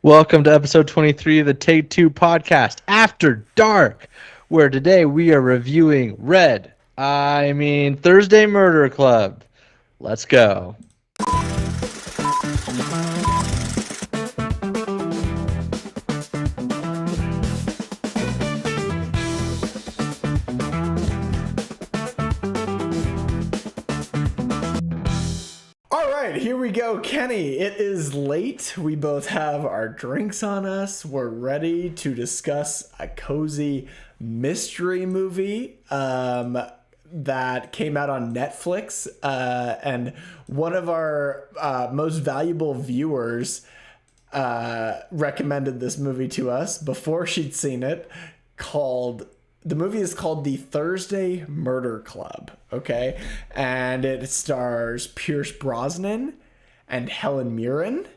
Welcome to episode 23 of the Take Two podcast, After Dark, where today we are reviewing Thursday Murder Club. Let's go. Here we go, Kenny. It is late. We both have our drinks on us. We're ready to discuss a cozy mystery movie that came out on Netflix. And one of our most valuable viewers recommended this movie to us before she'd seen it. The movie is called The Thursday Murder Club, okay? And it stars Pierce Brosnan and Helen Mirren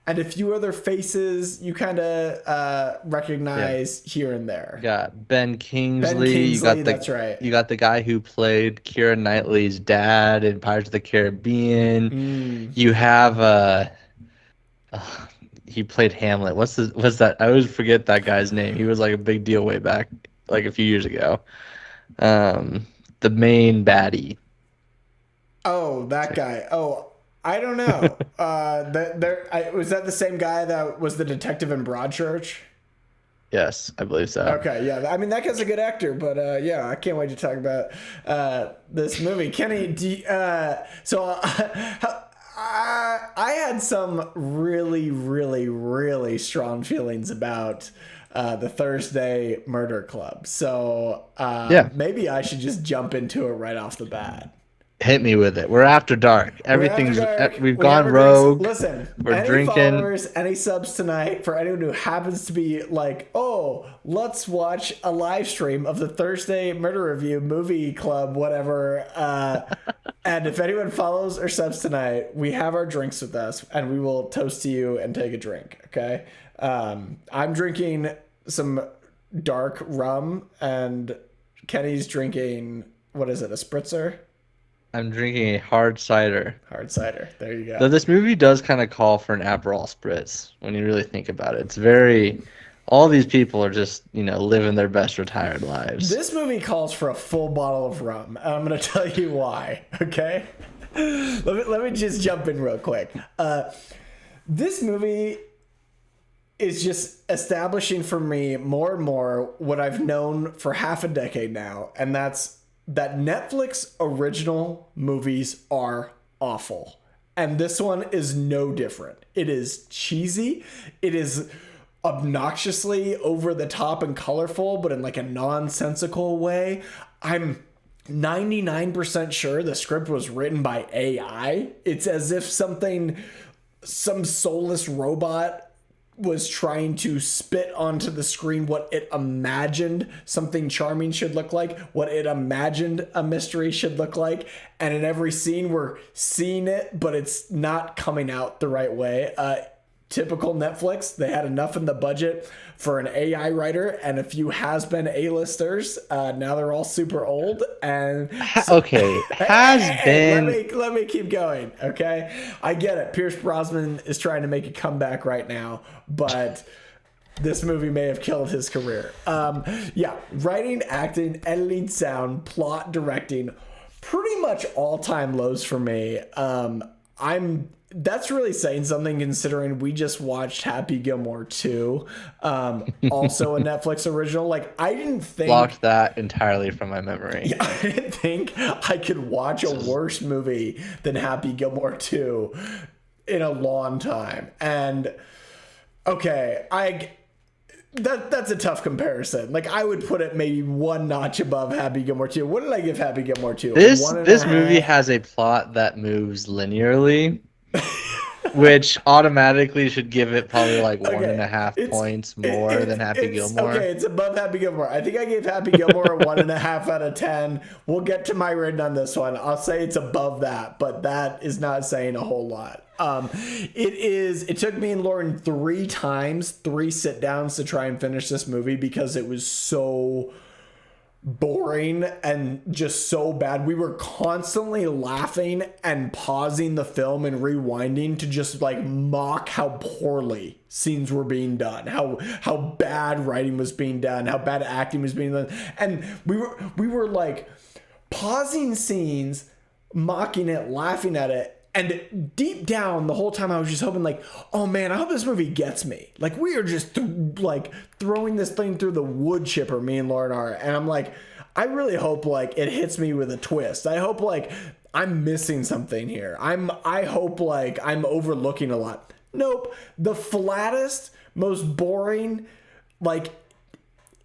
and a few other faces you kind of recognize here and there. You got Ben Kingsley. That's right. You got the guy who played Keira Knightley's dad in Pirates of the Caribbean. You have he played Hamlet. What's that? I always forget that guy's name. He was like a big deal way back, like a few years ago. The main baddie. Oh, that guy. Oh, I don't know. Was that the same guy that was the detective in Broadchurch? Yes, I believe so. Okay, yeah. I mean, that guy's a good actor, but yeah, I can't wait to talk about this movie. Kenny, I had some really, really, really strong feelings about the Thursday Murder Club. So maybe I should just jump into it right off the bat. Hit me with it. We're after dark. We've gone rogue. Listen, we're drinking. Followers, any subs tonight for anyone who happens to be like, oh, let's watch a live stream of the Thursday Murder Review movie club, whatever. And if anyone follows or subs tonight, we have our drinks with us and we will toast to you and take a drink. Okay. I'm drinking some dark rum and Kenny's drinking, what is it? A spritzer? I'm drinking a hard cider. Hard cider. There you go. Though this movie does kind of call for an Aperol spritz when you really think about it. It's very... All these people are just, living their best retired lives. This movie calls for a full bottle of rum. And I'm going to tell you why, okay? Let me just jump in real quick. This movie is just establishing for me more and more what I've known for half a decade now, and that's that Netflix original movies are awful. And this one is no different. It is cheesy. It is obnoxiously over the top and colorful, but in like a nonsensical way. I'm 99% sure the script was written by AI. It's as if some soulless robot was trying to spit onto the screen what it imagined something charming should look like, what it imagined a mystery should look like. And in every scene, we're seeing it, but it's not coming out the right way. Typical Netflix, they had enough in the budget for an AI writer and a few has-been A-listers. Now they're all super old. And okay, has-been. Let me keep going, okay? I get it. Pierce Brosnan is trying to make a comeback right now, but this movie may have killed his career. Writing, acting, editing, sound, plot, directing, pretty much all-time lows for me. That's really saying something considering we just watched Happy Gilmore 2, also a Netflix original. Like, I didn't think... Blocked that entirely from my memory. Yeah, I didn't think I could watch a worse movie than Happy Gilmore 2 in a long time. And, okay, that's a tough comparison. Like, I would put it maybe one notch above Happy Gilmore 2. What did I give Happy Gilmore 2? This movie has a plot that moves linearly. Which automatically should give it probably like 1.5 points more than Happy Gilmore. Okay, it's above Happy Gilmore. I think I gave Happy Gilmore a 1.5 out of 10. We'll get to my rating on this one. I'll say it's above that, but that is not saying a whole lot. It took me and Lauren 3 sit downs to try and finish this movie because it was so boring and just so bad. We were constantly laughing and pausing the film and rewinding to just like mock how poorly scenes were being done, how bad writing was being done, how bad acting was being done. And we were like pausing scenes, mocking it, laughing at it. And deep down, the whole time I was just hoping, like, oh man, I hope this movie gets me. Like, we are just throwing this thing through the wood chipper, me and Lauren are. And I'm like, I really hope like it hits me with a twist. I hope like I'm missing something here. I hope like I'm overlooking a lot. Nope. The flattest, most boring, like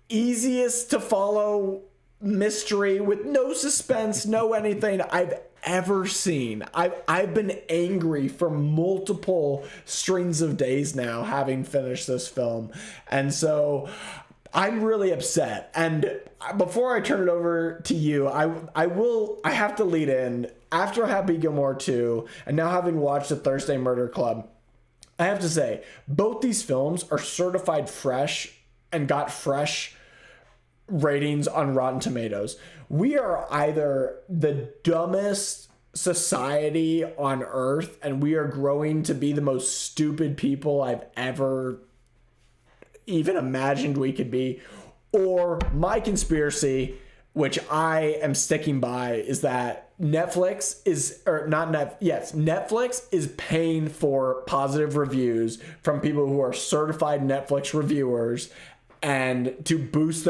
easiest to follow mystery with no suspense, no anything I've ever seen. I've been angry for multiple strings of days now having finished this film. And so I'm really upset. And before I turn it over to you, I have to lead in. After Happy Gilmore 2 and now having watched the Thursday Murder Club, I have to say both these films are certified fresh and got fresh ratings on Rotten Tomatoes. We are either the dumbest society on earth and we are growing to be the most stupid people I've ever even imagined we could be, or my conspiracy, which I am sticking by, is that Netflix is paying for positive reviews from people who are certified Netflix reviewers and to boost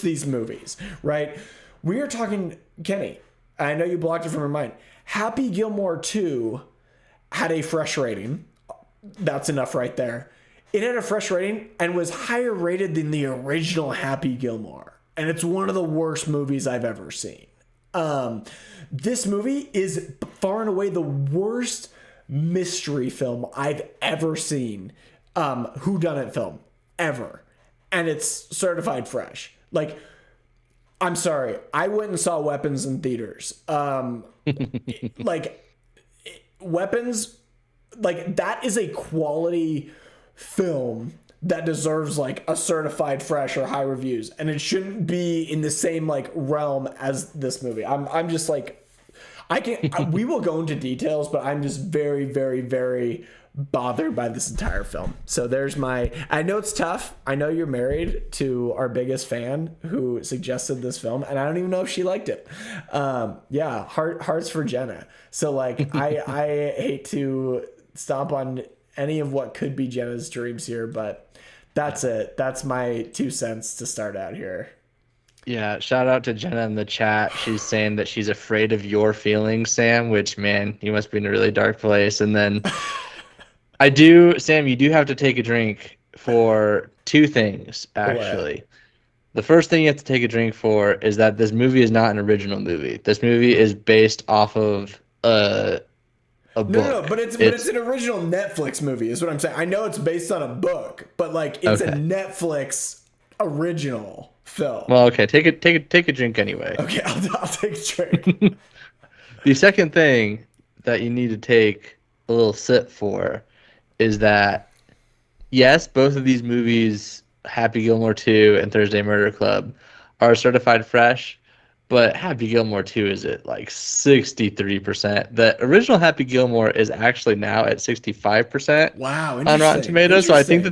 these movies, right? We are talking, Kenny, I know you blocked it from your mind. Happy Gilmore 2 had a fresh rating. That's enough right there. It had a fresh rating and was higher rated than the original Happy Gilmore. And it's one of the worst movies I've ever seen. This movie is far and away the worst mystery film I've ever seen. Whodunit film. Ever. And it's certified fresh. Like, I'm sorry, I went and saw Weapons in theaters. Like, Weapons, like, that is a quality film that deserves like a certified fresh or high reviews, and it shouldn't be in the same like realm as this movie. I'm just like, we will go into details, but I'm just very, very, very bothered by this entire film. So there's I know it's tough. I know you're married to our biggest fan who suggested this film, and I don't even know if she liked it. Yeah, hearts for Jenna. So like, I hate to stomp on any of what could be Jenna's dreams here, but that's it. That's my 2 cents to start out here. Yeah, shout out to Jenna in the chat. She's saying that she's afraid of your feelings, Sam, which, man, you must be in a really dark place. And then Sam, you do have to take a drink for 2 things, actually. What? The first thing you have to take a drink for is that this movie is not an original movie. This movie is based off of a book. No, but it's an original Netflix movie, is what I'm saying. I know it's based on a book, but like it's a Netflix original film. Well, okay, take a drink anyway. Okay, I'll take a drink. The second thing that you need to take a little sip for is that, yes, both of these movies, Happy Gilmore 2 and Thursday Murder Club, are certified fresh, but Happy Gilmore 2 is at like 63%. The original Happy Gilmore is actually now at 65%. Wow, on Rotten Tomatoes. So I think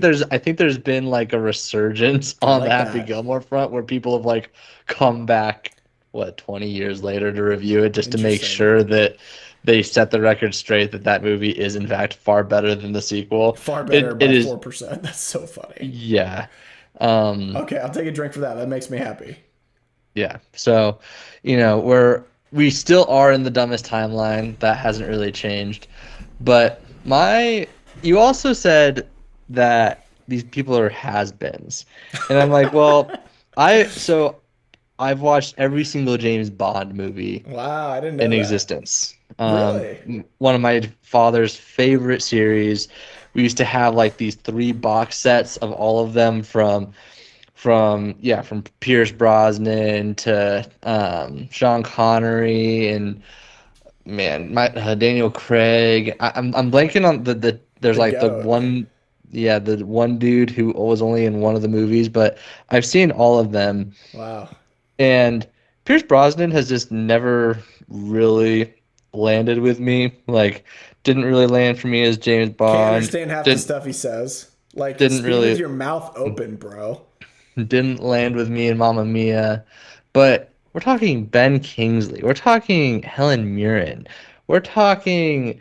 there's been like a resurgence on the Happy Gilmore front where people have like come back 20 years later to review it just to make sure that they set the record straight that movie is in fact far better than the sequel. Far better by 4%. That's so funny. Yeah. Okay, I'll take a drink for that. That makes me happy. Yeah. So, we still are in the dumbest timeline. That hasn't really changed. But you also said that these people are has-beens. And I'm like, well, I've watched every single James Bond movie wow, I didn't know in that. Existence. Really? One of my father's favorite series. We used to have like these 3 box sets of all of them from Pierce Brosnan to Sean Connery and Daniel Craig. I'm blanking on the one dude who was only in one of the movies, but I've seen all of them. Wow. And Pierce Brosnan has just never really landed with me. Like, didn't really land for me as James Can't Bond. understand half the Didn't stuff he says. Like, didn't speak with really your mouth open, bro. didn't land with me in Mamma Mia. But we're talking Ben Kingsley. We're talking Helen Mirren. We're talking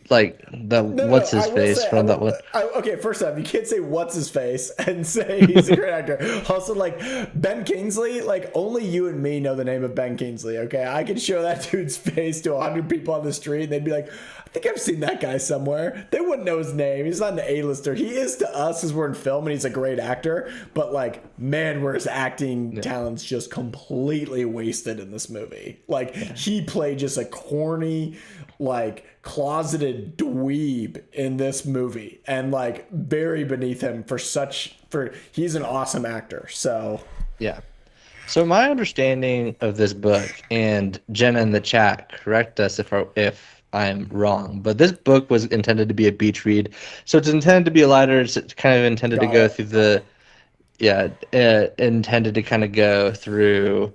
like the No. what's I his will face say, from that one. okay, first off, you can't say what's his face and say he's a great actor. Also, like, Ben Kingsley, like, only you and me know the name of Ben Kingsley, okay? I could show that dude's face to 100 people on the street, and they'd be like, I think I've seen that guy somewhere. They wouldn't know his name. He's not an A-lister. He is to us because we're in film and he's a great actor, but, like, man, were his acting talents just completely wasted in this movie. Like, he played just a corny, like, closeted dweeb in this movie, and like very beneath him for he's an awesome actor. So Yeah. So my understanding of this book, and Jenna in the chat, correct us if I'm wrong, but this book was intended to be a beach read. So it's intended to be a lighter. It's kind of intended to got go it. through intended to kind of go through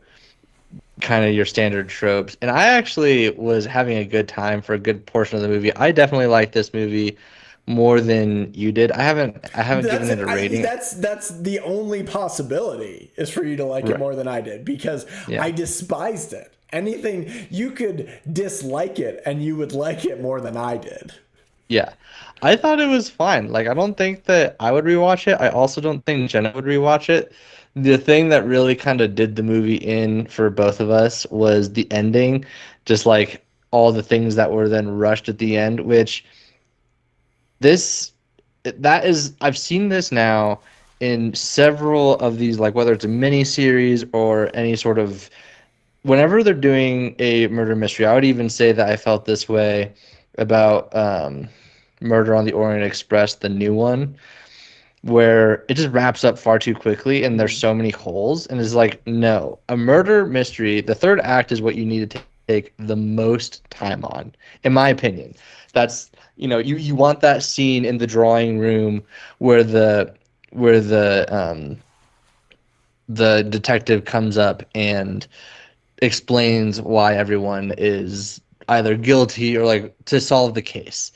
kind of your standard tropes. And I actually was having a good time for a good portion of the movie. I definitely liked this movie more than you did. I haven't given it a rating. That's the only possibility is for you to like it Right. more than I did, because Yeah. I despised it. Anything you could dislike it and you would like it more than I did. Yeah. I thought it was fine. Like, I don't think that I would rewatch it. I also don't think Jenna would rewatch it. The thing that really kind of did the movie in for both of us was the ending, just like all the things that were then rushed at the end, which this that is I've seen this now in several of these, like whether it's a mini series or any sort of whenever they're doing a murder mystery. I would even say that I felt this way about Murder on the Orient Express, the new one, where it just wraps up far too quickly and there's so many holes. And it's like, no, a murder mystery, the third act is what you need to take the most time on, in my opinion. That's, you want that scene in the drawing room where the detective comes up and explains why everyone is either guilty or like to solve the case.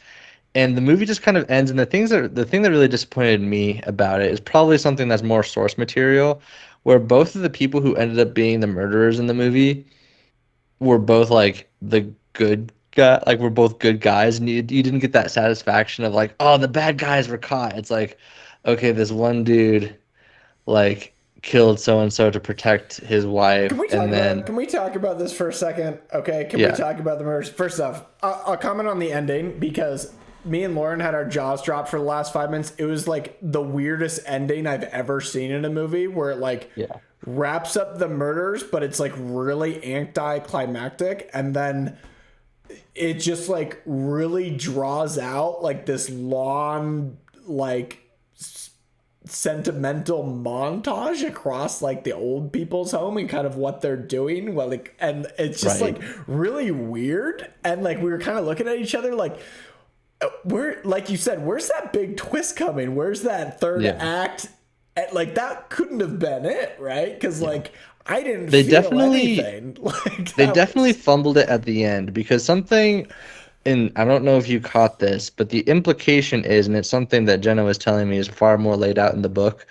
And the movie just kind of ends, and the thing that really disappointed me about it is probably something that's more source material, where both of the people who ended up being the murderers in the movie were both like the good guy, like we're both good guys, and you didn't get that satisfaction of like, oh, the bad guys were caught. It's like, okay, this one dude like killed so and so to protect his wife, and then Can we talk about this for a second? Okay, can we yeah, talk about the murders? First off, I'll comment on the ending because me and Lauren had our jaws dropped for the last 5 minutes. It was like the weirdest ending I've ever seen in a movie, where it like yeah, wraps up the murders, but it's like really anticlimactic, and then it just like really draws out like this long like sentimental montage across like the old people's home and kind of what they're doing, well, like, and it's just right, like really weird. And like we were kind of looking at each other like, where, like you said, where's that big twist coming? Where's that third yeah. act? And, like, that couldn't have been it, right? Because like I didn't They feel definitely anything. Like they that definitely was, fumbled it at the end because something, and I don't know if you caught this, but the implication is, and it's something that Jenna was telling me is far more laid out in the book,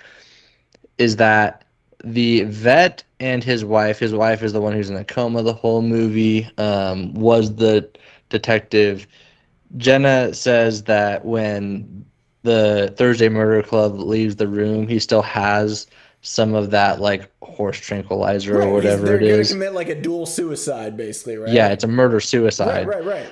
is that the vet and his wife is the one who's in a coma the whole movie, was the detective. Jenna says that when the Thursday Murder Club leaves the room, he still has some of that like horse tranquilizer or right. whatever They're it gonna is. commit like a dual suicide, basically, Yeah, right? it's a murder suicide, Right.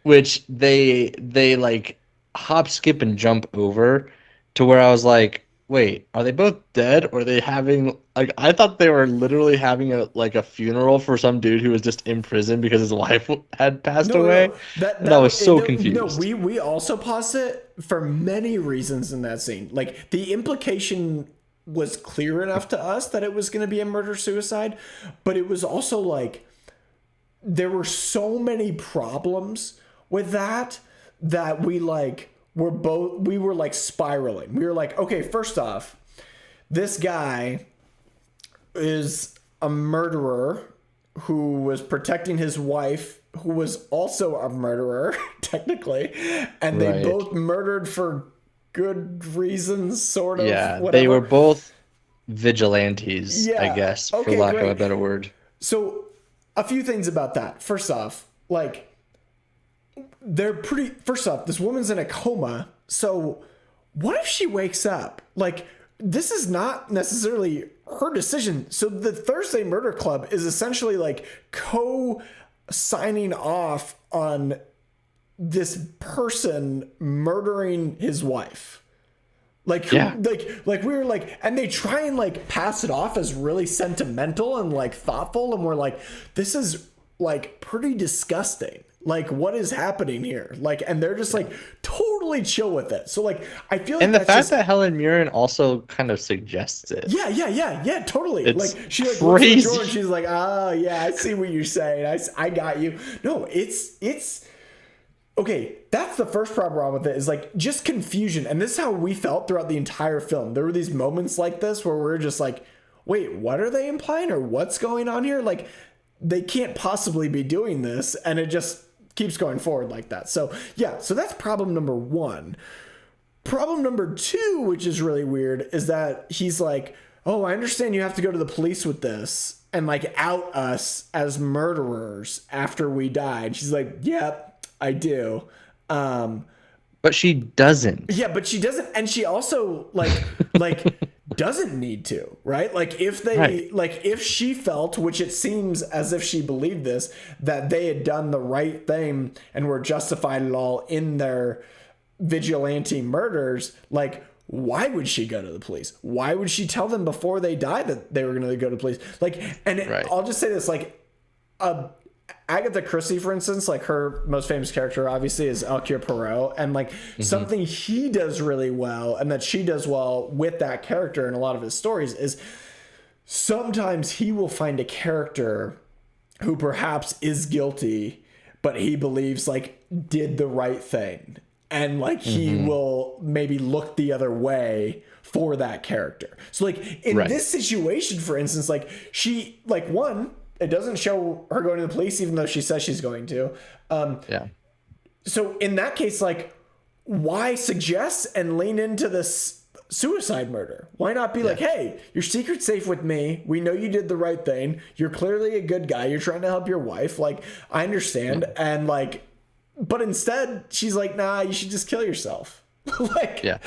which they like hop, skip, and jump over to where I was like, wait, are they both dead? Or are they having like I thought they were literally having a funeral for some dude who was just in prison because his wife had passed away, No. That and I was so no. confused. We also paused it for many reasons in that scene. Like the implication was clear enough to us that it was going to be a murder suicide, but it was also like there were so many problems with that we like we were like spiraling. We were like, okay, first off, this guy is a murderer who was protecting his wife, who was also a murderer, technically, and they Right. both murdered for good reasons, sort of, Yeah, they were whatever. both vigilantes, I Yeah. guess, for Okay, lack of a great. better word. So, a few things about that. First off, like, they're pretty. First off, this woman's in a coma. So, what if she wakes up? Like, this is not necessarily her decision. So, the Thursday Murder Club is essentially like co signing off on this person murdering his wife. Like, who, Yeah. like we were like, and they try and like pass it off as really sentimental and like thoughtful, and we're like, this is like pretty disgusting. Like, what is happening here? Like, and they're just like totally chill with it. So like, I feel like And the that's fact just, that Helen Mirren also kind of suggests it. yeah, totally. It's Like, she like looks at the drawer and crazy. she's like, oh yeah, I see what you're saying. I got you. No, it's okay, that's the first problem with it, is like just confusion. And this is how we felt throughout the entire film. There were these moments like this where we're just like, wait, what are they implying, or what's going on here? Like, they can't possibly be doing this. And it just keeps going forward like that. So yeah, so that's problem number one. Problem number two, which is really weird, is that he's like, oh, I understand you have to go to the police with this and like out us as murderers after we died. She's like, yep, I do. But she doesn't. Yeah, but she doesn't, and she also like doesn't need to, right? Like, if they Right. like, if she felt, which it seems as if she believed this, that they had done the right thing and were justified at all in their vigilante murders, like, why would she go to the police? Why would she tell them before they died that they were going to go to the police? Like, and Right. I'll just say this, like, Agatha Christie, for instance, like, her most famous character obviously is Hercule Poirot, and like something he does really well and that she does well with that character in a lot of his stories is sometimes he will find a character who perhaps is guilty, but he believes like did the right thing, and like he will maybe look the other way for that character. So like in Right. this situation, for instance, like she, like, one, it doesn't show her going to the police even though she says she's going to. Yeah. So in that case, like, why suggest and lean into this suicide murder? Why not be like, hey, your secret's safe with me. We know you did the right thing. You're clearly a good guy. You're trying to help your wife. Like, I understand. And like, but instead she's like, nah, you should just kill yourself. Like, Yeah.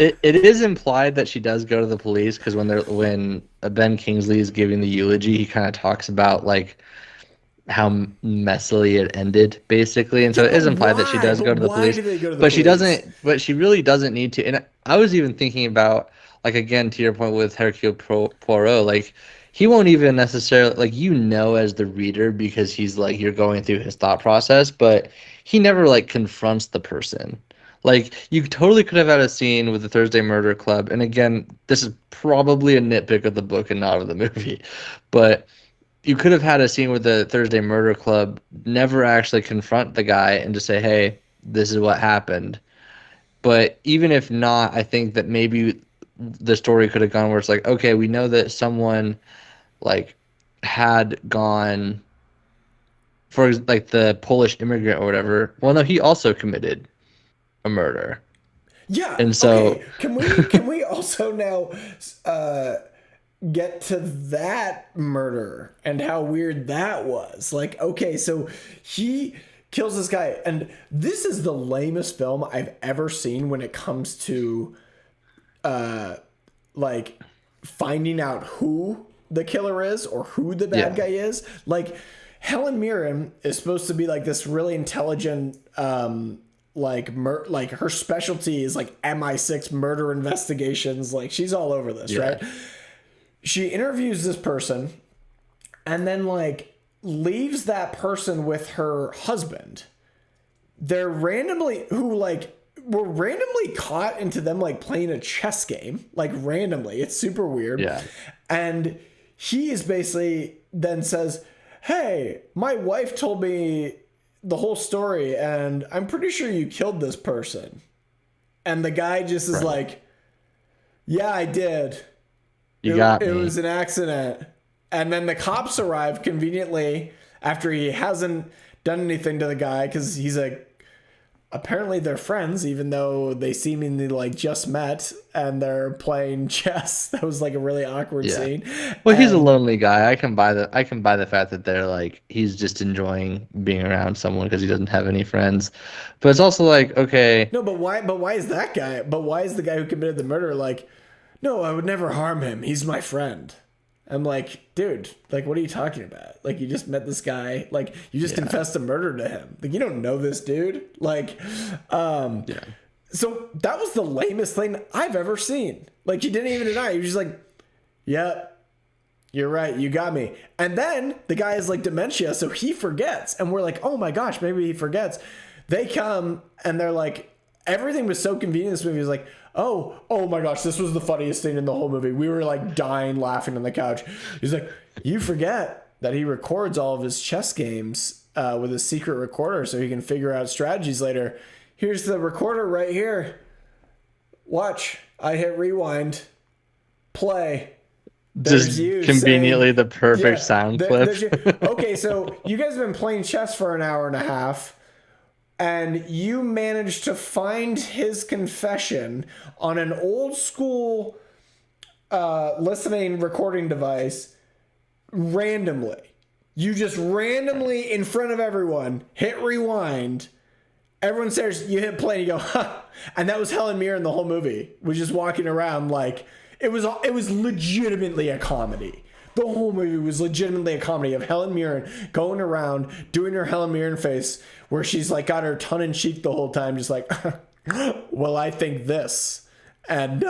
It is implied that she does go to the police, because when Ben Kingsley is giving the eulogy, he kind of talks about like how messily it ended, basically, and so yeah, it is but implied that she does But go to the why police, do they go to the but she police? doesn't. But she really doesn't need to. And I was even thinking about, like, again, to your point with Hercule Poirot, like, he won't even necessarily, like, as the reader, because he's like, you're going through his thought process, but he never like confronts the person. Like, you totally could have had a scene with the Thursday Murder Club, and again, this is probably a nitpick of the book and not of the movie, but you could have had a scene with the Thursday Murder Club never actually confront the guy and just say, hey, this is what happened. But even if not, I think that maybe the story could have gone where it's like, okay, we know that someone like had gone for like the Polish immigrant or whatever. Well, no, he also committed a murder. Yeah. And so, Okay. Can we also now get to that murder and how weird that was? Like, okay, so he kills this guy, and this is the lamest film I've ever seen when it comes to like finding out who the killer is or who the bad Yeah. guy is. Like, Helen Mirren is supposed to be like this really intelligent, like her specialty is like MI6 murder investigations. Like, she's all over this, right? She interviews this person and then like leaves that person with her husband. They're randomly were randomly caught into them like playing a chess game, like randomly. It's super weird. Yeah. And he is basically then says, hey, my wife told me the whole story and I'm pretty sure you killed this person. And the guy just is like, yeah, I did. You got It me. was an accident. And then the cops arrive conveniently after he hasn't done anything to the guy because apparently they're friends, even though they seemingly like just met and they're playing chess. That was like a really awkward scene. Well, he's a lonely guy. I can buy the fact that they're like he's just enjoying being around someone because he doesn't have any friends. But it's also like, okay, no, but why is that guy? But why is the guy who committed the murder like, no, I would never harm him. He's my friend. I'm like, dude, like, what are you talking about? Like, you just met this guy. Like, you just confessed a murder to him. Like, you don't know this dude. Like, So that was the lamest thing I've ever seen. Like, he didn't even deny. He was just like, yep, you're right. You got me. And then the guy has like dementia, so he forgets. And we're like, oh my gosh, maybe he forgets. They come and they're like, everything was so convenient in this movie. It was like, oh my gosh, this was the funniest thing in the whole movie. We were like dying laughing on the couch. He's like, you forget that he records all of his chess games with a secret recorder so he can figure out strategies later. Here's the recorder right here. Watch. I hit rewind. Play. There's just conveniently saying, the perfect sound clip. Okay, so you guys have been playing chess for an hour and a half. And you managed to find his confession on an old school listening recording device randomly. You just randomly, in front of everyone, hit rewind. Everyone says you hit play and you go, huh. And that was Helen Mirren the whole movie. Was just walking around like, it was legitimately a comedy. The whole movie was legitimately a comedy of Helen Mirren going around doing her Helen Mirren face where she's like got her tongue in cheek the whole time, just like, well, I think this. And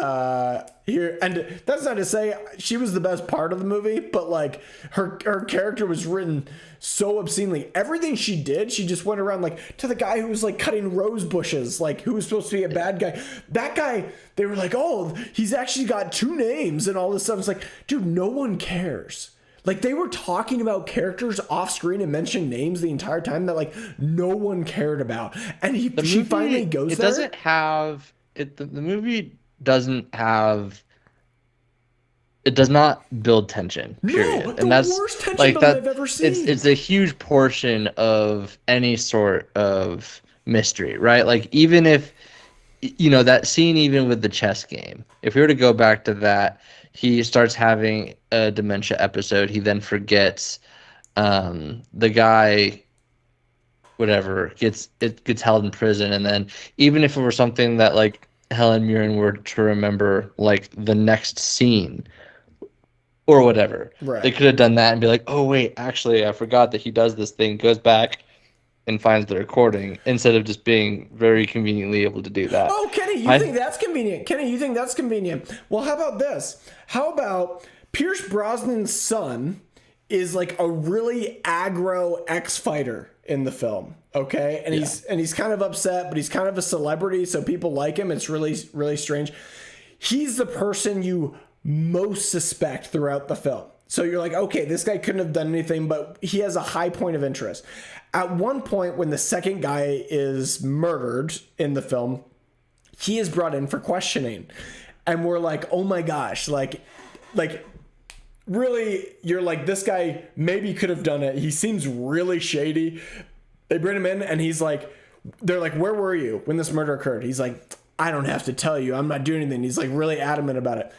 here, and that's not to say she was the best part of the movie, but like her character was written so obscenely. Everything she did, she just went around like to the guy who was like cutting rose bushes, like who was supposed to be a bad guy. That guy, they were like, oh, he's actually got 2 names and all this stuff. It's like, dude, no one cares. Like they were talking about characters off screen and mentioning names the entire time that like no one cared about. And she finally goes there. It doesn't have it. The movie doesn't have. It does not build tension. Period. No, and that's worst tension like that. I've ever seen. It's a huge portion of any sort of mystery, right? Like even if that scene, even with the chess game, if we were to go back to that, he starts having a dementia episode. He then forgets. The guy, whatever, gets held in prison, and then even if it were something that like Helen Mirren were to remember, like the next scene or whatever, right, they could have done that and be like, oh wait, actually I forgot that he does this thing, goes back and finds the recording, instead of just being very conveniently able to do that. Oh, Kenny, you think that's convenient? Kenny, you think that's convenient? Well, how about this? How about Pierce Brosnan's son is like a really aggro ex-fighter in the film, okay? And he's kind of upset, but he's kind of a celebrity, so people like him. It's really, really strange. He's the person you most suspect throughout the film. So you're like, okay, this guy couldn't have done anything, but he has a high point of interest. At one point, when the second guy is murdered in the film, he is brought in for questioning. And we're like, oh my gosh, like really, you're like, this guy maybe could have done it. He seems really shady. They bring him in and he's like, they're like, where were you when this murder occurred? He's like, I don't have to tell you. I'm not doing anything. He's like really adamant about it.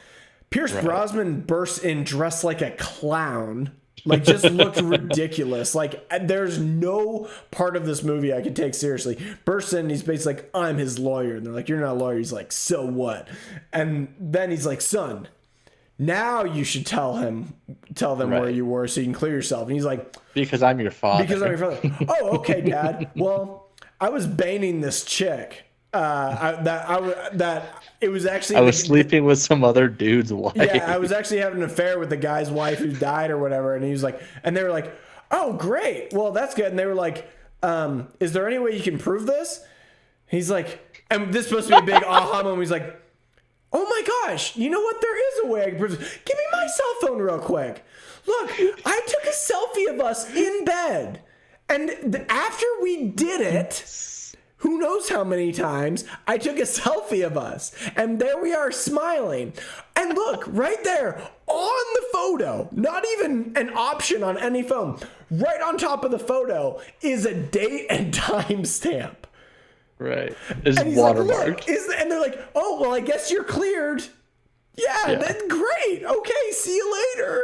Pierce Brosnan bursts in dressed like a clown. Like just looked ridiculous. Like there's no part of this movie I could take seriously. Bursts in, he's basically like, I'm his lawyer. And they're like, you're not a lawyer. He's like, so what? And then he's like, son, now you should tell them where you were so you can clear yourself. And he's like, because I'm your father. Because I'm your father. Oh, okay, Dad. Well, I was banging this chick. It was actually I was sleeping with some other dude's wife. Yeah, I was actually having an affair with the guy's wife who died or whatever. And he was like, and they were like, oh, great. Well, that's good. And they were like, is there any way you can prove this? He's like, and this is supposed to be a big aha moment. He's like, oh my gosh, you know what? There is a way I can prove this. Give me my cell phone real quick. Look, I took a selfie of us in bed. And after we did it, who knows how many times, I took a selfie of us. And there we are smiling. And look, right there, on the photo, not even an option on any phone, right on top of the photo is a date and time stamp. Right. It's And he's watermarked. like, look, and they're like, oh, well, I guess you're cleared. Yeah. That's great. Okay, see you later.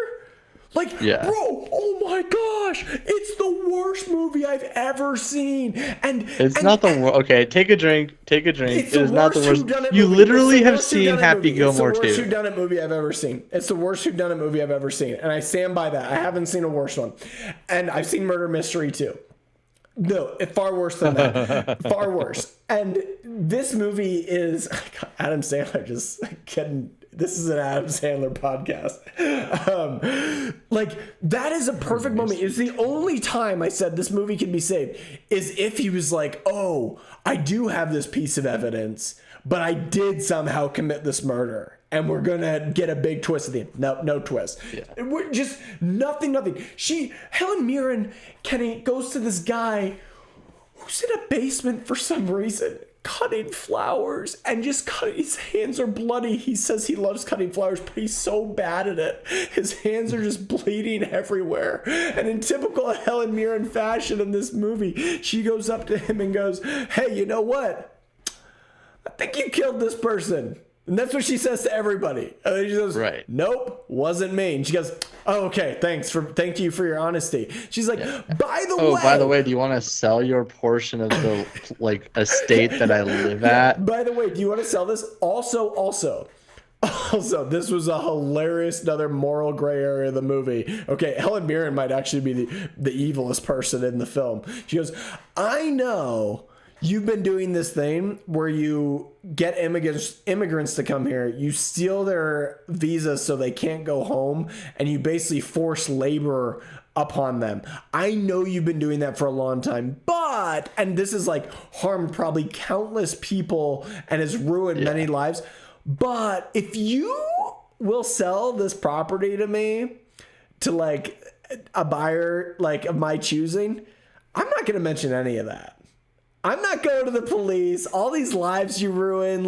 Like, Yeah. bro, oh my gosh, it's the worst movie I've ever seen. And It's not the worst. Okay, take a drink. Take a drink. It's It is not the worst. You movie. literally have seen Happy Gilmore 2. It's the worst whodunit movie I've ever seen. It's the worst whodunit movie I've ever seen. And I stand by that. I haven't seen a worse one. And I've seen Murder Mystery too. No, far worse than that. Far worse. And this movie is Adam Sandler just getting. This is an Adam Sandler podcast. Like, that is a perfect moment. It's the only time I said this movie can be saved is if he was like, oh, I do have this piece of evidence, but I did somehow commit this murder. And we're going to get a big twist at the end. No twist. Yeah. We're just nothing. Helen Mirren, Kenny, goes to this guy who's in a basement for some reason, cutting flowers, and just his hands are bloody. He says he loves cutting flowers, but he's so bad at it. His hands are just bleeding everywhere. And in typical Helen Mirren fashion in this movie, she goes up to him and goes, hey, you know what? I think you killed this person. And that's what she says to everybody. And then she goes, right. Nope, wasn't me. And she goes, oh, okay, thank you for your honesty. She's like, by the way, do you want to sell your portion of the estate that I live at? By the way, do you want to sell this? Also, this was a hilarious, another moral gray area of the movie. Okay, Helen Mirren might actually be the evilest person in the film. She goes, I know you've been doing this thing where you get immigrants to come here, you steal their visas so they can't go home, and you basically force labor upon them. I know you've been doing that for a long time, and this is harmed probably countless people and has ruined many lives. But if you will sell this property to me, to a buyer of my choosing, I'm not going to mention any of that. I'm not going to the police. All these lives you ruin,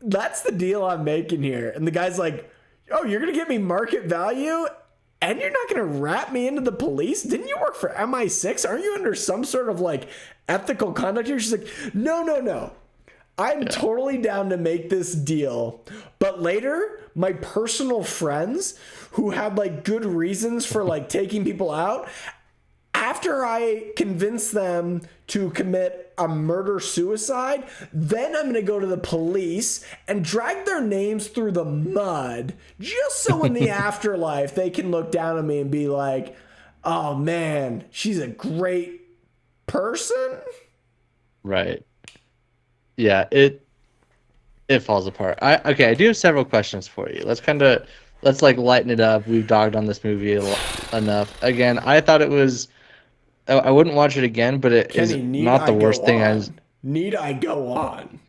that's the deal I'm making here. And the guy's like, oh, you're going to give me market value? And you're not going to wrap me into the police? Didn't you work for MI6? Aren't you under some sort of ethical conduct here? She's like, no. I'm totally down to make this deal. But later, my personal friends who had good reasons for taking people out, after I convince them to commit a murder-suicide, then I'm going to go to the police and drag their names through the mud just so in the afterlife they can look down on me and be like, oh man, she's a great person. Right. Yeah, it falls apart. I do have several questions for you. Let's lighten it up. We've dogged on this movie enough. Again, I thought it was. I wouldn't watch it again, but it is not the worst thing. Need I go on?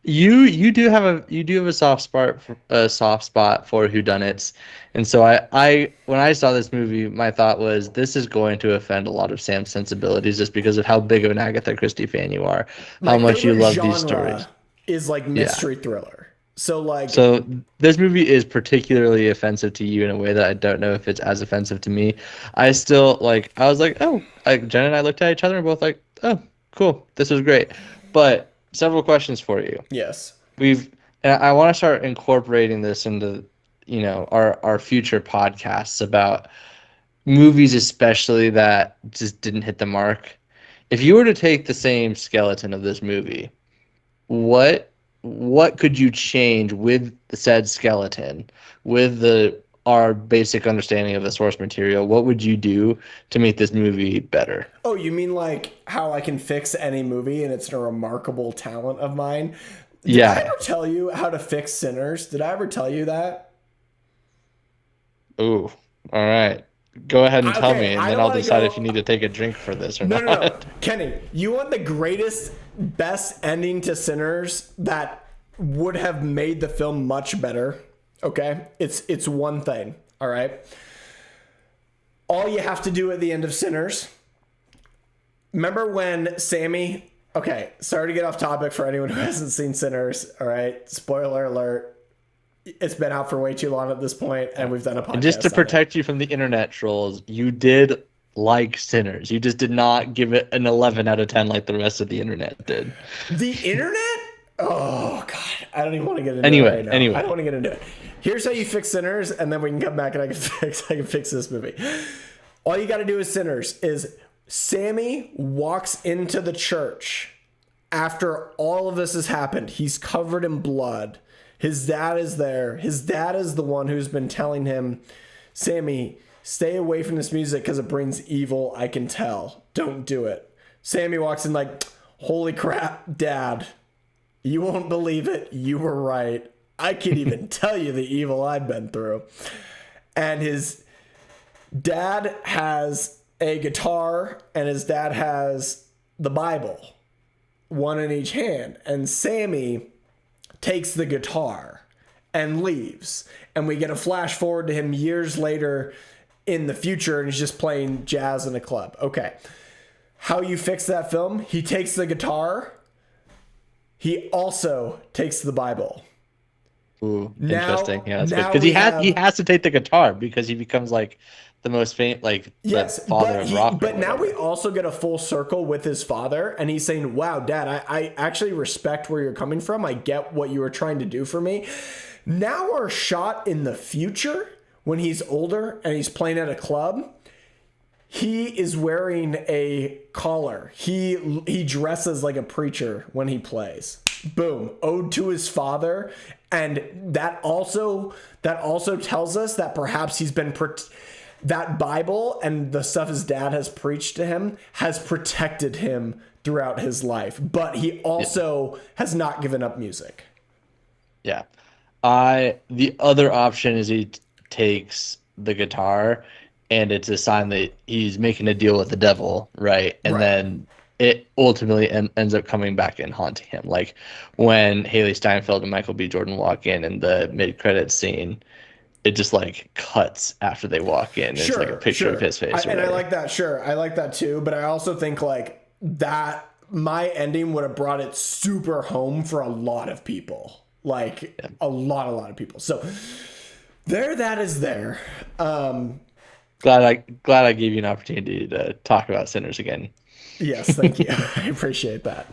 You do have a soft spot for whodunits, and so I when I saw this movie, my thought was this is going to offend a lot of Sam's sensibilities just because of how big of an Agatha Christie fan you are, how much you love these stories. Is mystery thriller. So this movie is particularly offensive to you in a way that I don't know if it's as offensive to me. I still I was like, oh, Jen and I looked at each other and both like, oh, cool, this was great. But several questions for you. Yes. And I want to start incorporating this into our future podcasts about movies, especially that just didn't hit the mark. If you were to take the same skeleton of this movie, what could you change with the said skeleton, with our basic understanding of the source material? What would you do to make this movie better? Oh, you mean how I can fix any movie and it's a remarkable talent of mine? Did I ever tell you how to fix Sinners? Did I ever tell you that? Ooh, all right. Go ahead and tell me, and then I'll decide if you need to take a drink for this or not. No. Kenny, you want the best ending to Sinners that would have made the film much better? Okay? It's one thing, all right? All you have to do at the end of Sinners, remember when Sammy... Okay, sorry to get off topic for anyone who hasn't seen Sinners, all right? Spoiler alert. it's been out for way too long at this point, and we've done a podcast. And just to on protect you from the internet trolls, you did like Sinners. You just did not give it an 11 out of 10 like the rest of the internet did. The internet? Oh God, I don't even want to get into it right now. I don't want to get into it. Here's how you fix Sinners, and then we can come back and I can fix this movie. All you got to do with Sinners is Sammy walks into the church after all of this has happened. He's covered in blood. His dad is there. His dad is the one who's been telling him, Sammy, stay away from this music because it brings evil. I can tell. Don't do it. Sammy walks in like, holy crap, Dad. You won't believe it. You were right. I can't even tell you the evil I've been through. And his dad has a guitar and his dad has the Bible, one in each hand. And Sammy takes the guitar and leaves. And we get a flash forward to him years later in the future, and he's just playing jazz in a club. Okay. How you fix that film? He takes the guitar. He also takes the Bible. Ooh, interesting. Yeah, that's good. Because he has to take the guitar because he becomes like the most famous, like the father of rock. But now we also get a full circle with his father, and he's saying, wow, Dad, I actually respect where you're coming from. I get what you were trying to do for me. Now we're shot in the future when he's older and he's playing at a club. He is wearing a collar. He dresses like a preacher when he plays. Boom. Ode to his father. And that also tells us that perhaps he's been that Bible and the stuff his dad has preached to him has protected him throughout his life. But he also has not given up music. Yeah. The other option is he takes the guitar, and it's a sign that he's making a deal with the devil, right? And then it ultimately ends up coming back and haunting him. Like when Haley Steinfeld and Michael B. Jordan walk in the mid-credits scene, it just like cuts after they walk in. It's like a picture of his face. And I like that. Sure. I like that too. But I also think like that my ending would have brought it super home for a lot of people. Like a lot of people. So that is there. Glad I gave you an opportunity to talk about Sinners again. Yes, thank you. I appreciate that.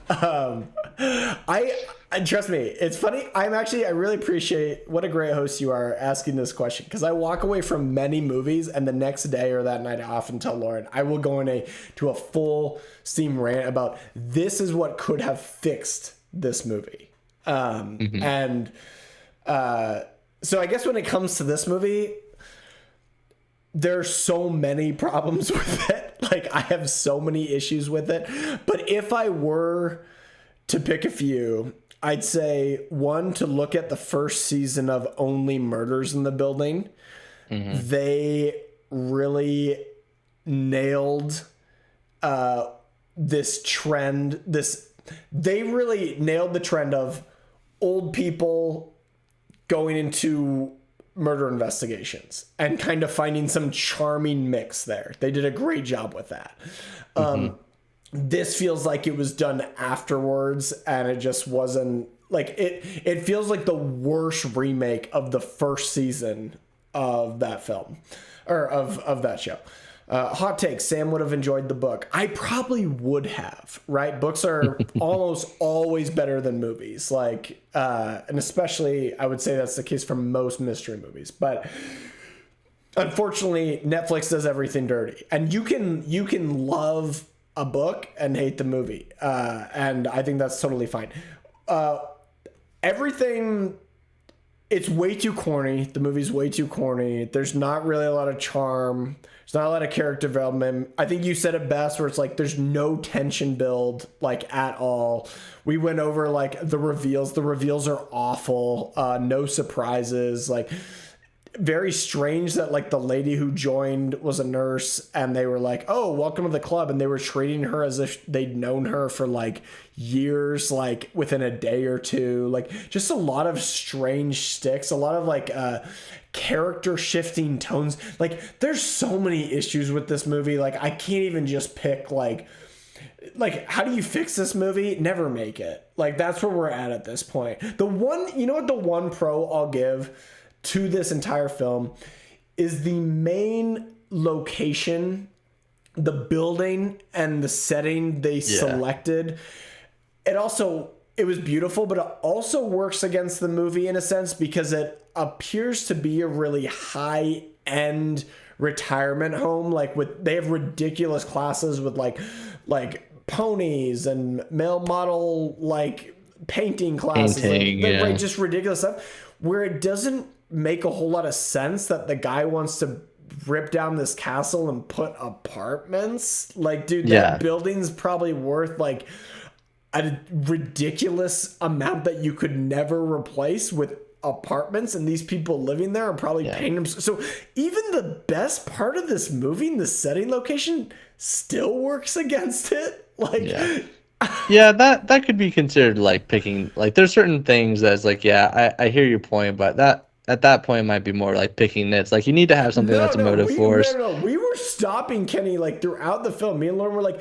I trust me, it's funny. I really appreciate what a great host you are asking this question, because I walk away from many movies and the next day or that night I often tell Lauren I will go to a full steam rant about this is what could have fixed this movie. And so I guess when it comes to this movie, there's so many problems with it. Like I have so many issues with it. But if I were to pick a few, I'd say one, to look at the first season of Only Murders in the Building. They really nailed this trend. They really nailed the trend of old people going into murder investigations and kind of finding some charming mix there. They did a great job with that. This feels like it was done afterwards, and it just wasn't like it feels like the worst remake of the first season of that film or of that show. Hot take, Sam would have enjoyed the book. I probably would have, right? Books are almost always better than movies. Like, and especially I would say that's the case for most mystery movies, but unfortunately Netflix does everything dirty, and you can love a book and hate the movie. And I think that's totally fine. Everything, it's way too corny. The movie's way too corny. There's not really a lot of charm. There's not a lot of character development. I think you said it best, where it's like there's no tension build like at all. We went over like the reveals. The reveals are awful. No surprises. Like very strange that like the lady who joined was a nurse, and they were like, oh, welcome to the club, and they were treating her as if they'd known her for like years, like within a day or two. Like just a lot of strange sticks, a lot of like character shifting tones. Like there's so many issues with this movie. Like I can't even just pick like like, how do you fix this movie? Never make it. Like, that's where we're at this point. The one, you know what, the one pro I'll give to this entire film is the main location, the building and the setting they selected. It was beautiful, but it also works against the movie in a sense because it appears to be a really high end retirement home. Like, they have ridiculous classes with like ponies and male model, like painting classes, right, just ridiculous stuff, where it doesn't make a whole lot of sense that the guy wants to rip down this castle and put apartments. Like, dude, that building's probably worth like a ridiculous amount that you could never replace with apartments, and these people living there are probably paying them. So even the best part of this movie, the setting location, still works against it. Like, that could be considered like picking. Like, there's certain things that's like, I hear your point, but that at that point it might be more like picking nits. Like, you need to have something that's a motive force. We were stopping Kenny like throughout the film. Me and Lauren were like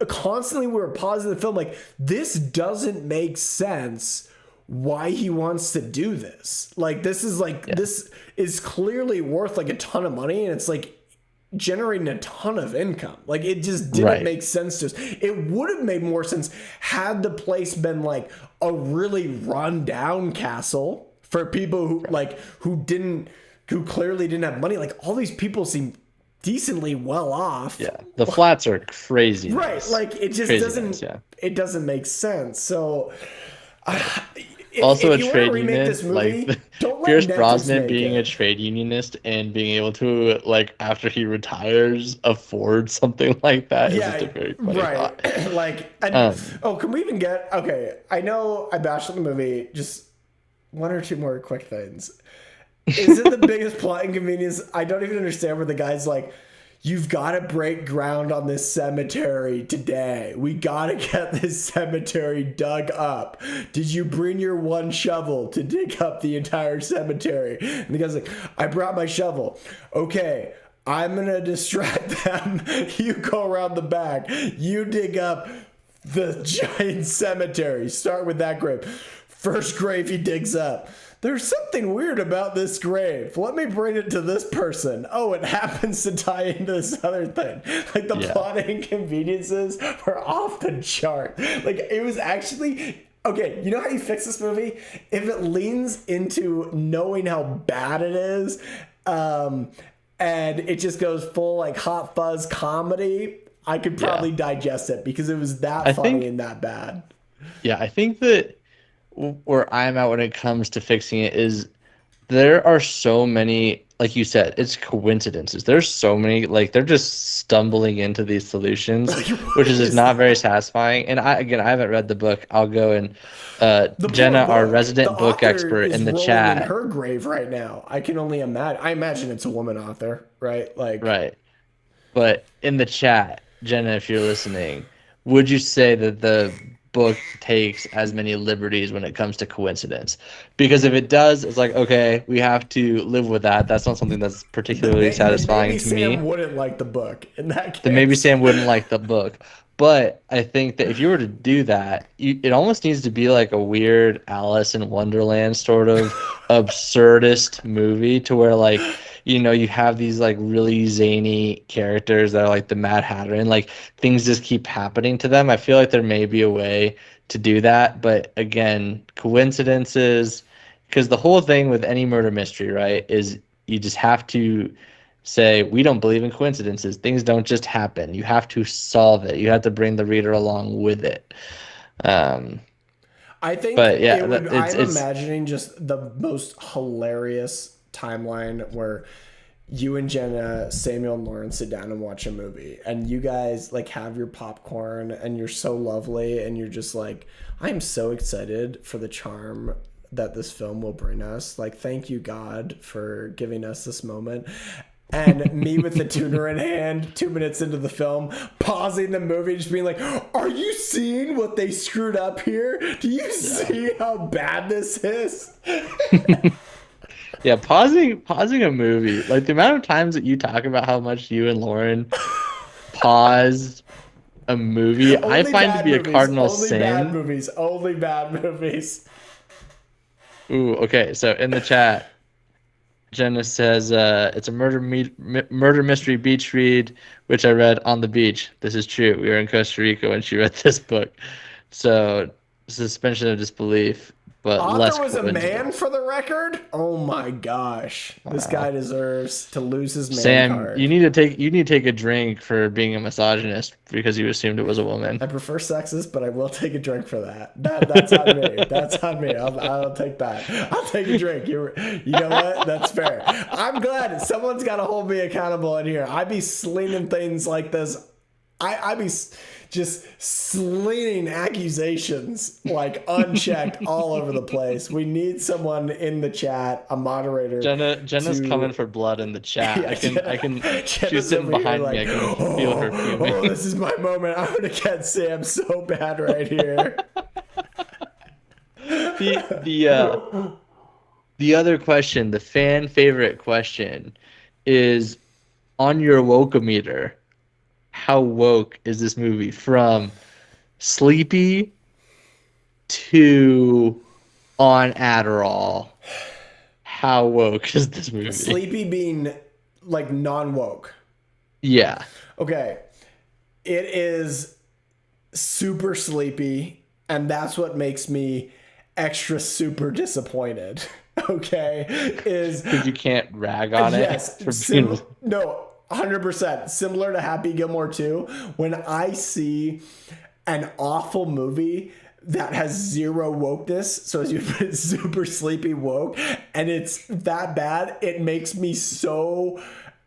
constantly, we were pausing the film like, this doesn't make sense why he wants to do this. Like, this is like this is clearly worth like a ton of money, and it's like generating a ton of income. Like, it just didn't make sense to us. It would have made more sense had the place been like a really run down castle for people who who clearly didn't have money. Like, all these people seem decently well off. The flats are crazy, right? Like, it just doesn't it doesn't make sense. So also, a trade unionist, like Pierce Brosnan being a trade unionist and being able to, like, after he retires, afford something like that is just a very funny thought. Like, can we even get, I know I bashed on the movie, just one or two more quick things. Is it the biggest plot inconvenience? I don't even understand where the guy's like, you've got to break ground on this cemetery today. We got to get this cemetery dug up. Did you bring your one shovel to dig up the entire cemetery? And the guy's like, I brought my shovel. Okay, I'm going to distract them. You go around the back. You dig up the giant cemetery. Start with that grave. First grave he digs up. There's something weird about this grave. Let me bring it to this person. Oh, it happens to tie into this other thing. Like, the plot inconveniences were off the chart. Like, it was actually... Okay, you know how you fix this movie? If it leans into knowing how bad it is, and it just goes full, like, hot fuzz comedy, I could probably digest it because it was that funny and that bad. Yeah, I think that where I'm at when it comes to fixing it is there are so many, like you said, it's coincidences. There's so many, like, they're just stumbling into these solutions, which is just not very satisfying. And I haven't read the book. I'll go and Jenna, our resident book expert in the chat, in her grave right now. I can only imagine. I imagine it's a woman author, right? Like, right. But in the chat, Jenna, if you're listening, would you say that the book takes as many liberties when it comes to coincidence? Because if it does, it's like, okay, we have to live with that. That's not something that's particularly satisfying to me. Sam wouldn't like the book in that case. Then maybe Sam wouldn't like the book. But I think that if you were to do that, it almost needs to be like a weird Alice in Wonderland sort of absurdist movie to where, like, you know, you have these like really zany characters that are like the Mad Hatter, and like things just keep happening to them. I feel like there may be a way to do that, but again, coincidences, because the whole thing with any murder mystery, right, is you just have to say, we don't believe in coincidences. Things don't just happen. You have to solve it. You have to bring the reader along with it. I think, but yeah, I'm imagining just the most hilarious timeline where you and Jenna, Samuel and Lauren sit down and watch a movie, and you guys like have your popcorn and you're so lovely and you're just like, I'm so excited for the charm that this film will bring us. Like, thank you, God, for giving us this moment. And me with the tuner in hand, 2 minutes into the film, pausing the movie, just being like, are you seeing what they screwed up here? Do you see how bad this is? Yeah, pausing a movie, like the amount of times that you talk about how much you and Lauren paused a movie I Only find to bad be a movies. cardinal Only sin. bad movies. Only bad movies. Ooh, okay. So in the chat, Jenna says it's a murder mystery beach read, which I read on the beach. This is true. We were in Costa Rica when she read this book. So suspension of disbelief, but Author less was a man, coincidence. for the record. Oh my gosh, this Wow. guy deserves to lose his man Sam, card. you need to take a drink for being a misogynist because you assumed it was a woman. I prefer sexist, but I will take a drink for that. That's on me. That's on me. I'll take that. I'll take a drink. You know what? That's fair. I'm glad someone's got to hold me accountable in here. I be slinging things like this. I be just slinging accusations like unchecked all over the place. We need someone in the chat, a moderator. Jenna's coming for blood in the chat. Yeah, She's sitting behind me. I can feel her fuming. Oh, this is my moment. I'm gonna get Sam so bad right here. The other question, the fan favorite question, is on your woke-o-meter. How woke is this movie? From sleepy to on Adderall. How woke is this movie? Sleepy being like non-woke. Yeah. Okay. It is super sleepy, and that's what makes me extra super disappointed. Okay. Is because you can't rag on yes, it. For no, 100%. Similar to Happy Gilmore 2. When I see an awful movie that has zero wokeness, so as you put it, super sleepy woke, and it's that bad, it makes me so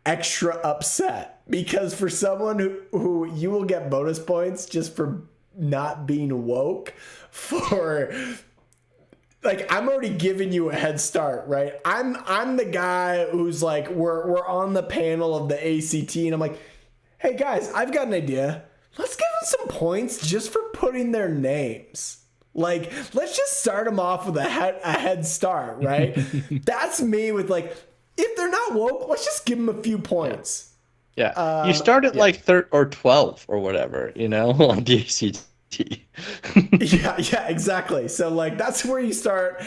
extra upset. Because for someone who you will get bonus points just for not being woke, for like, I'm already giving you a head start, right? I'm the guy who's like, we're on the panel of the ACT, and I'm like, hey guys, I've got an idea. Let's give them some points just for putting their names. Like, let's just start them off with a head start, right? That's me with like, if they're not woke, let's just give them a few points. Yeah. You start at like 13 or 12 or whatever, on the ACT. yeah, exactly. So like that's where you start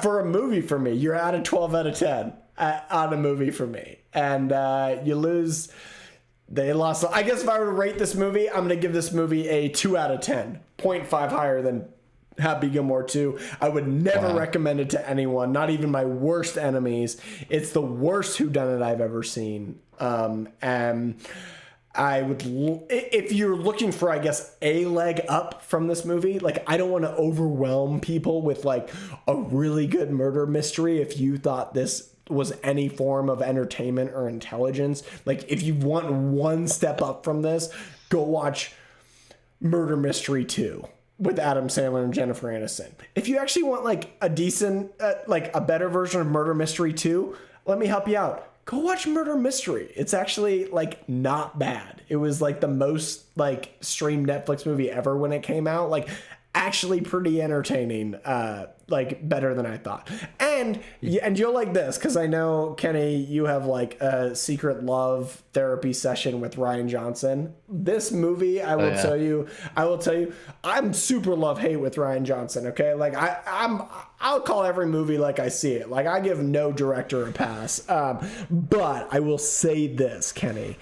for a movie for me. You're at a 12 out of 10 on a movie for me. And you lose. They lost. I guess if I were to rate this movie, I'm going to give this movie a 2 out of 10. 0.5 higher than Happy Gilmore 2. I would never recommend it to anyone, not even my worst enemies. It's the worst whodunit I've ever seen. And I would, if you're looking for, I guess, a leg up from this movie, like, I don't want to overwhelm people with like a really good murder mystery. If you thought this was any form of entertainment or intelligence, like, if you want one step up from this, go watch Murder Mystery 2 with Adam Sandler and Jennifer Aniston. If you actually want like a decent, like a better version of Murder Mystery 2, let me help you out. Go watch Murder Mystery. It's actually like not bad. It was like the most like streamed Netflix movie ever when it came out. Like, actually pretty entertaining, like better than I thought. And you'll like this, because I know, Kenny, you have like a secret love therapy session with Rian Johnson. This movie, I will tell you, I'm super love-hate with Rian Johnson, okay? Like, I'll call every movie like I see it. Like, I give no director a pass. But I will say this, Kenny.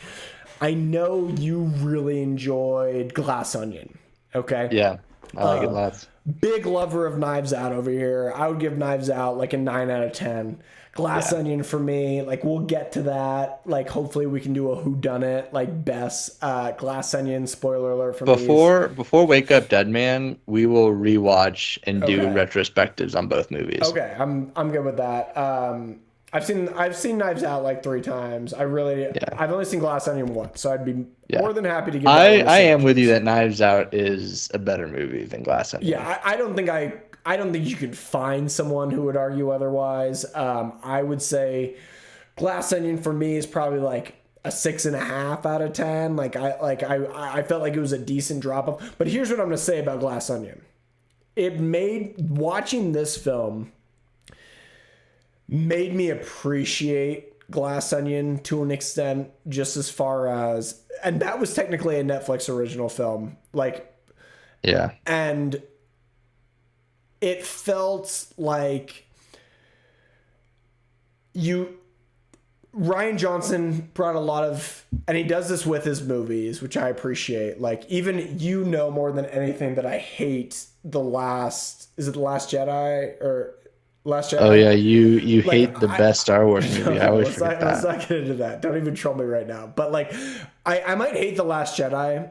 I know you really enjoyed Glass Onion, okay? Yeah. I like it lots. Big lover of Knives Out over here. I would give Knives Out like a 9 out of 10. Glass Onion for me, like, we'll get to that. Like, hopefully we can do a whodunit, like, best. Glass Onion, spoiler alert for me. Before Wake Up Dead Man, we will rewatch and do retrospectives on both movies. Okay, I'm good with that. I've seen Knives Out like 3 times. I've only seen Glass Onion once, so I'd be more than happy to give that I am with you that Knives Out is a better movie than Glass Onion. Yeah, I don't think you can find someone who would argue otherwise. I would say Glass Onion for me is probably like a 6.5 out of 10. I felt like it was a decent drop off. But here's what I'm gonna say about Glass Onion. Watching this film made me appreciate Glass Onion to an extent, just as far as and that was technically a Netflix original film. Like, yeah. And it felt like Rian Johnson brought a lot of, and he does this with his movies, which I appreciate. Like, even more than anything that I hate The Last Jedi or Last Jedi? Oh yeah, you hate the best Star Wars movie. I always forget that. Let's not get into that. Don't even troll me right now. But like, I might hate The Last Jedi,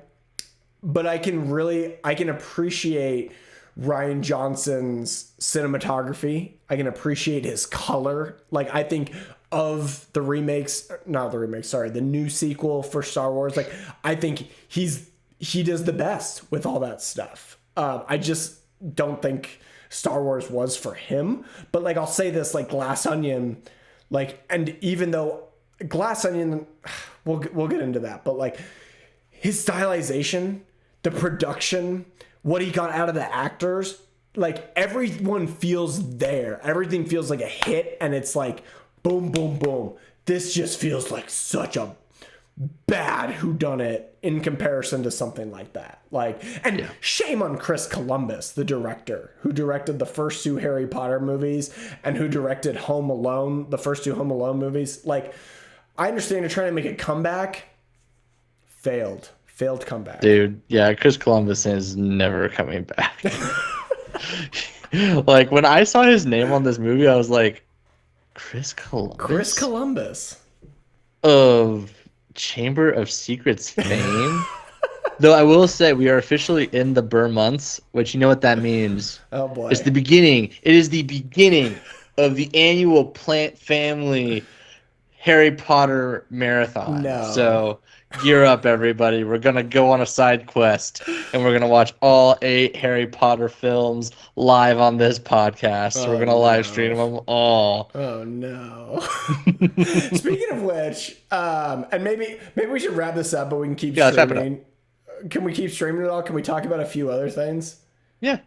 but I can appreciate Rian Johnson's cinematography. I can appreciate his color. Like, I think of the new sequel for Star Wars. Like, I think he does the best with all that stuff. I just don't think Star Wars was for him. But like, I'll say this, like Glass Onion, like, and even though Glass Onion, we'll get into that, but like his stylization, the production, what he got out of the actors, like everyone feels there. Everything feels like a hit, and it's like boom, boom, boom. This just feels like such a bad whodunit in comparison to something like that. Like, and shame on Chris Columbus, the director, who directed the first two Harry Potter movies and who directed Home Alone, the first two Home Alone movies. Like, I understand you're trying to make a comeback. Failed comeback. Dude, yeah, Chris Columbus is never coming back. Like, when I saw his name on this movie, I was like, Chris Columbus of Chamber of Secrets fame. Though I will say, we are officially in the Burr months, which you know what that means. Oh boy. It's the beginning. It is the beginning of the annual Plant Family Harry Potter marathon. No. So gear up, everybody. We're going to go on a side quest, and we're going to watch all 8 Harry Potter films live on this podcast. We're going to live stream them all. Oh, no. Speaking of which, and maybe we should wrap this up, but we can keep streaming. Let's wrap it up. Can we keep streaming it all? Can we talk about a few other things? Yeah.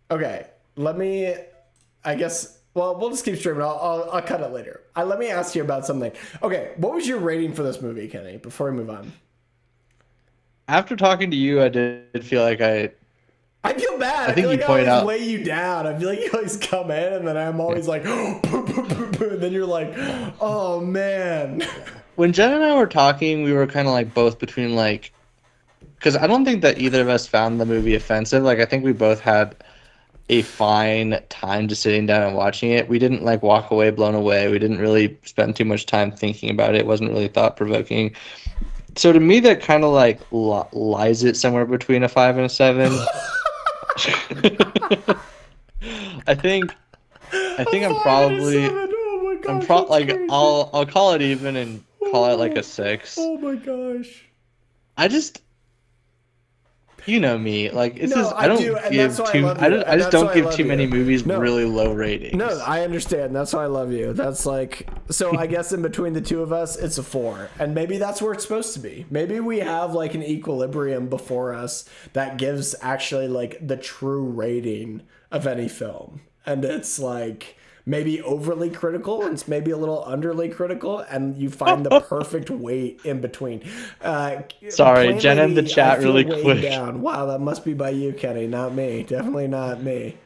Okay. I guess... Well, we'll just keep streaming. I'll cut it later. Let me ask you about something. Okay, what was your rating for this movie, Kenny, before we move on? After talking to you, I did feel like I feel bad. I think feel like you point I always out... weigh you down. I feel like you always come in, and then I'm always like, and then you're like, oh, man. When Jen and I were talking, we were kind of like both between like... Because I don't think that either of us found the movie offensive. Like, I think we both had a fine time just sitting down and watching it. We didn't like walk away blown away. We didn't really spend too much time thinking about it. It wasn't really thought provoking. So to me, that kind of like lies it somewhere between a 5 and a 7. I think I'm probably I'll call it even and call it like a 6. Oh my gosh. I just, you know me, like it's No, just I do, and that's why I love you, I and just that's don't why I give love too many you. movies No. really low ratings. No, I understand. That's why I love you. That's like, so I guess in between the two of us, it's a 4. And maybe that's where it's supposed to be. Maybe we have like an equilibrium before us that gives actually like the true rating of any film. And it's like maybe overly critical and it's maybe a little underly critical, and you find the perfect weight in between. Sorry, Jen in the chat I feel really weighed quick. down. Wow, that must be by you, Kenny, not me. Definitely not me.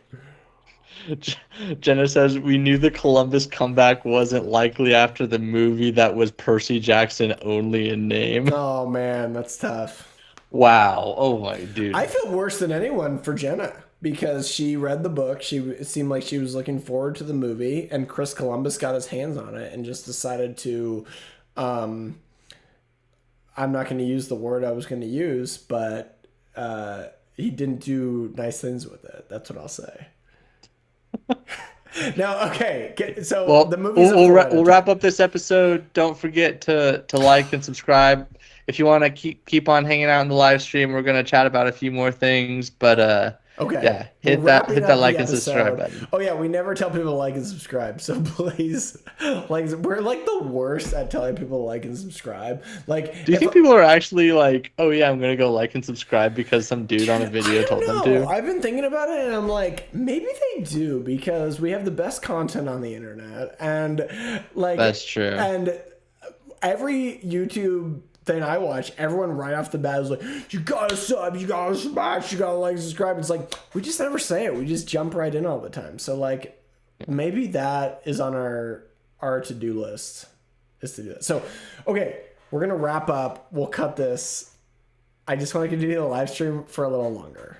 Jenna says, we knew the Columbus comeback wasn't likely after the movie that was Percy Jackson only in name. Oh man, that's tough. Wow. Oh my dude. I feel worse than anyone for Jenna because she read the book. It seemed like she was looking forward to the movie, and Chris Columbus got his hands on it and just decided to, I'm not going to use the word I was going to use, but he didn't do nice things with it. That's what I'll say. Now, okay, so well, the movie's we'll wrap up this episode. Don't forget to like and subscribe. If you want to keep on hanging out in the live stream, we're going to chat about a few more things, but okay. Yeah, hit that like and subscribe button. Oh yeah, we never tell people to like and subscribe, so please, like, we're like the worst at telling people to like and subscribe. Like, do you think people are actually like, oh yeah, I'm gonna go like and subscribe because some dude on a video told them to? I've been thinking about it, and I'm like, maybe they do because we have the best content on the internet, and like that's true. And every YouTube thing I watch, everyone right off the bat is like, you gotta sub, you gotta smash, you gotta like, subscribe. It's like, we just never say it. We just jump right in all the time. So like, maybe that is on our to-do list, is to do that. So, okay, we're gonna wrap up. We'll cut this. I just want to continue the live stream for a little longer.